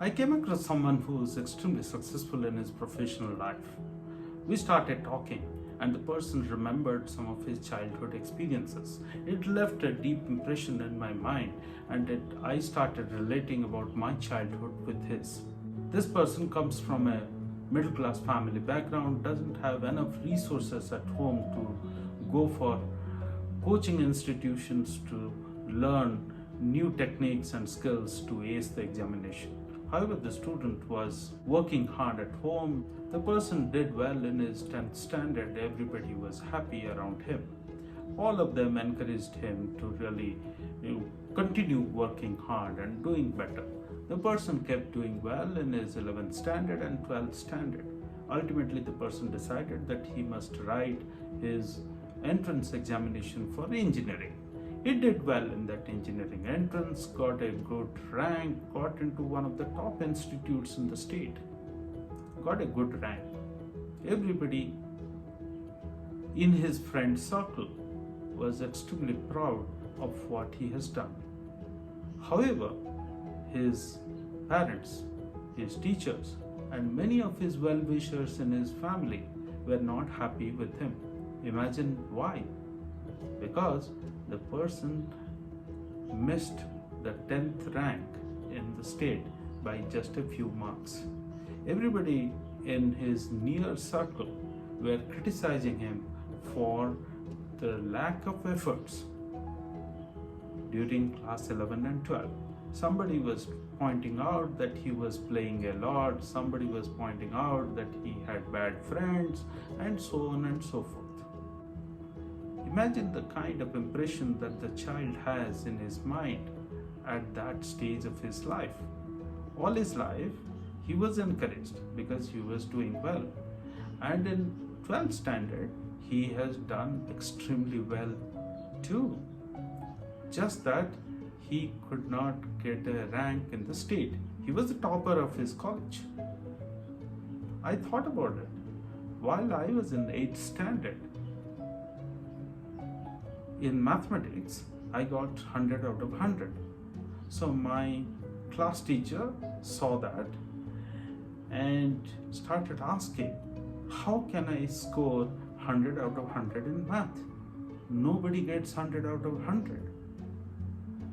I came across someone who is extremely successful in his professional life. We started talking, and the person remembered some of his childhood experiences. It left a deep impression in my mind, and I started relating about my childhood with his. This person comes from a middle class family background, doesn't have enough resources at home to go for coaching institutions to learn new techniques and skills to ace the examination. However, the student was working hard at home. The person did well in his 10th standard. Everybody was happy around him. All of them encouraged him to really continue working hard and doing better. The person kept doing well in his 11th standard and 12th standard. Ultimately, the person decided that he must write his entrance examination for engineering. He did well in that engineering entrance, got a good rank, got into one of the top institutes in the state, got a good rank. Everybody in his friend circle was extremely proud of what he has done. However, his parents, his teachers, and many of his well-wishers in his family were not happy with him. Imagine why. Because the person missed the 10th rank in the state by just a few marks. Everybody in his near circle were criticizing him for the lack of efforts during class 11 and 12. Somebody was pointing out that he was playing a lot, somebody was pointing out that he had bad friends, and so on and so forth. Imagine the kind of impression that the child has in his mind at that stage of his life. All his life, he was encouraged because he was doing well. And in 12th standard, he has done extremely well too. Just that he could not get a rank in the state. He was the topper of his college. I thought about it. While I was in 8th standard, in mathematics, I got 100 out of 100. So my class teacher saw that and started asking, how can I score 100 out of 100 in math? Nobody gets 100 out of 100.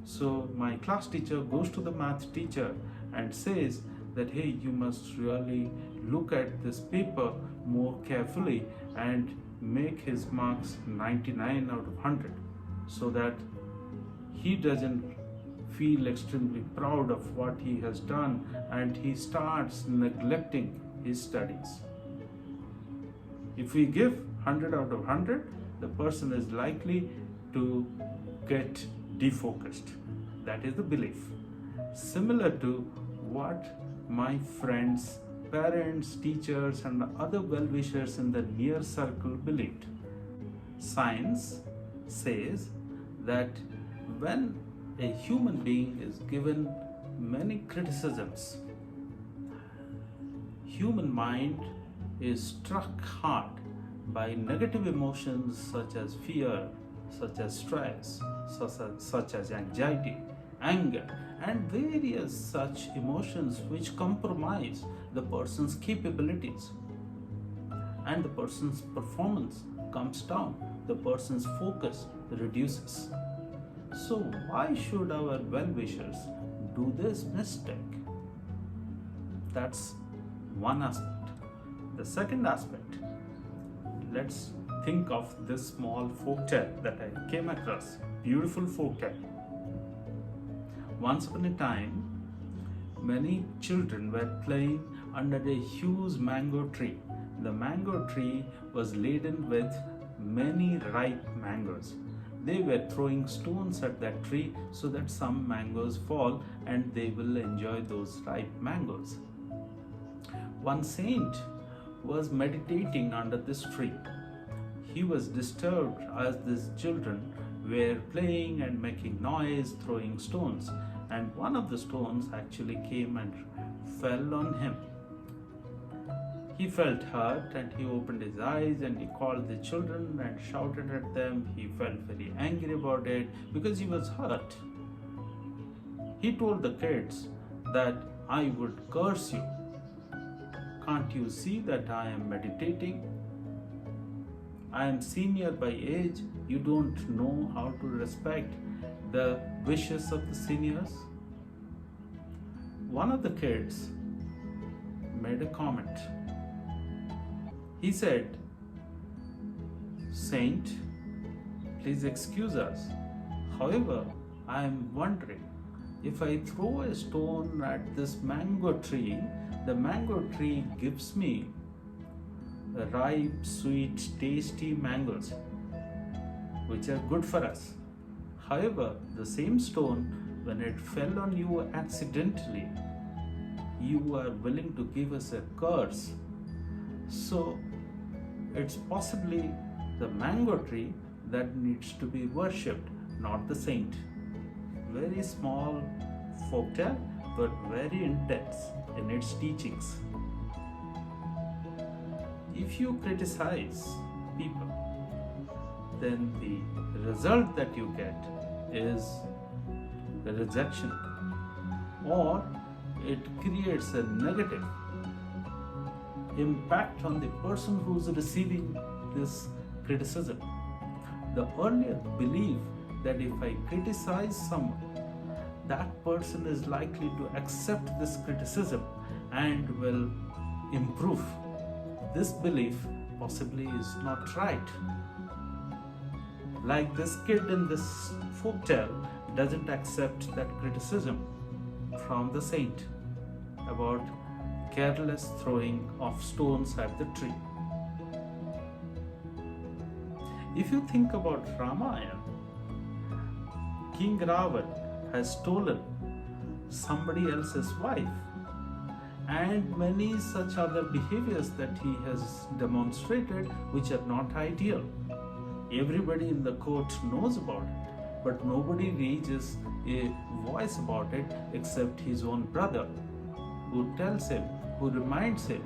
So my class teacher goes to the math teacher and says that, hey, you must really look at this paper more carefully and make his marks 99 out of 100 so that he doesn't feel extremely proud of what he has done and he starts neglecting his studies. If we give 100 out of 100, the person is likely to get defocused. That is the belief. Similar to what my friends, parents, teachers, and other well-wishers in the near circle believed. Science says that when a human being is given many criticisms, human mind is struck hard by negative emotions such as fear, such as stress, such as anxiety, anger, and various such emotions which compromise the person's capabilities, and the person's performance comes down, the person's focus reduces. So why should our well-wishers do this mistake? That's one aspect. The second aspect, let's think of this small folktale that I came across. Beautiful folktale. Once upon a time, many children were playing under a huge mango tree. The mango tree was laden with many ripe mangoes. They were throwing stones at that tree so that some mangoes fall and they will enjoy those ripe mangoes. One saint was meditating under this tree. He was disturbed as these children were playing and making noise, throwing stones, and one of the stones actually came and fell on him. He felt hurt and he opened his eyes and he called the children and shouted at them. He felt very angry about it because he was hurt. He told the kids that I would curse you. Can't you see that I am meditating? I am senior by age. You don't know how to respect the wishes of the seniors? One of the kids made a comment. He said, "Saint, please excuse us. However, I am wondering, if I throw a stone at this mango tree, the mango tree gives me ripe, sweet, tasty mangoes, which are good for us. However, the same stone, when it fell on you accidentally, you are willing to give us a curse. So, it's possibly the mango tree that needs to be worshipped, not the saint." Very small folktale, but very intense in its teachings. If you criticize people, then the result that you get is the rejection, or it creates a negative impact on the person who is receiving this criticism. The earlier belief that if I criticize someone, that person is likely to accept this criticism and will improve. This belief possibly is not right. Like this kid in this folktale doesn't accept that criticism from the saint about careless throwing of stones at the tree. If you think about Ramayana, King Ravan has stolen somebody else's wife, and many such other behaviors that he has demonstrated which are not ideal. Everybody in the court knows about it, but nobody raises a voice about it except his own brother, who tells him, who reminds him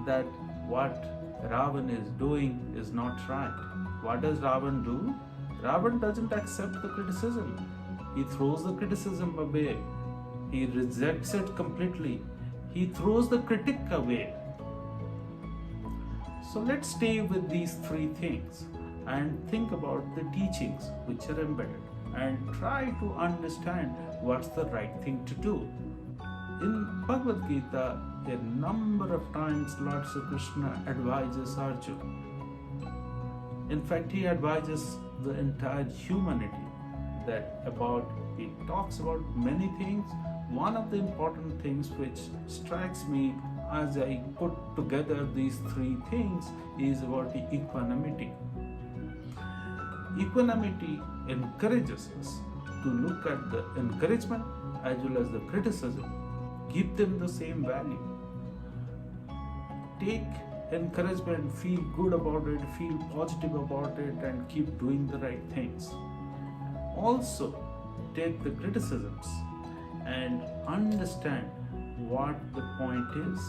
that what Ravan is doing is not right. What does Ravan do? Ravan doesn't accept the criticism. He throws the criticism away. He rejects it completely. He throws the critic away. So let's stay with these three things and think about the teachings which are embedded and try to understand what's the right thing to do. In Bhagavad Gita, a number of times Lord Sri Krishna advises Arjuna. In fact, he advises the entire humanity he talks about many things. One of the important things which strikes me as I put together these three things is about the equanimity. Equanimity encourages us to look at the encouragement as well as the criticism, give them the same value. Take encouragement, feel good about it, feel positive about it, and keep doing the right things. Also, take the criticisms and understand what the point is.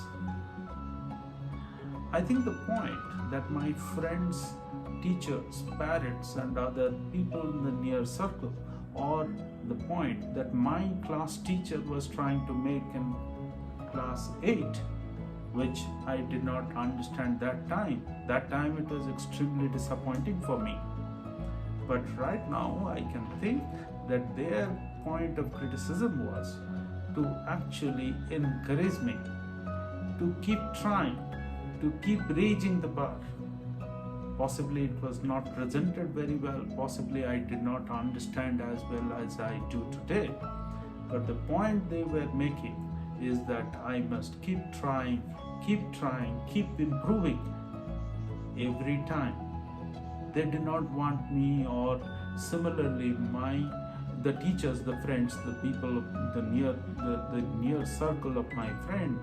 I think the point that my friends, teachers, parents, and other people in the near circle, or the point that my class teacher was trying to make in class 8, which I did not understand that time. That time it was extremely disappointing for me. But right now I can think that their point of criticism was to actually encourage me to keep trying, to keep raising the bar. Possibly it was not presented very well, possibly I did not understand as well as I do today. But the point they were making is that I must keep trying, keep improving every time. They did not want me, or similarly the teachers, the friends, the people, the near circle of my friend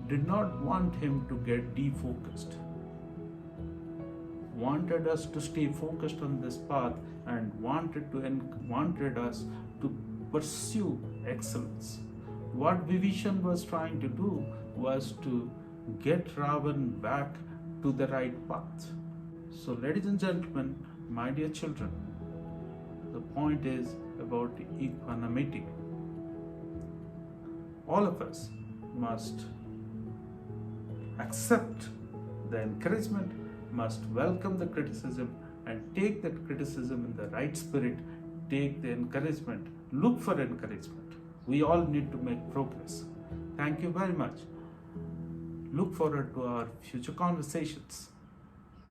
did not want him to get defocused. Wanted us to stay focused on this path and wanted us to pursue excellence. What Vibhishan was trying to do was to get Ravan back to the right path. So, ladies and gentlemen, my dear children, the point is about equanimity. All of us must accept the encouragement, must welcome the criticism, and take that criticism in the right spirit. Take the encouragement, look for encouragement. We all need to make progress. Thank you very much. Look forward to our future conversations.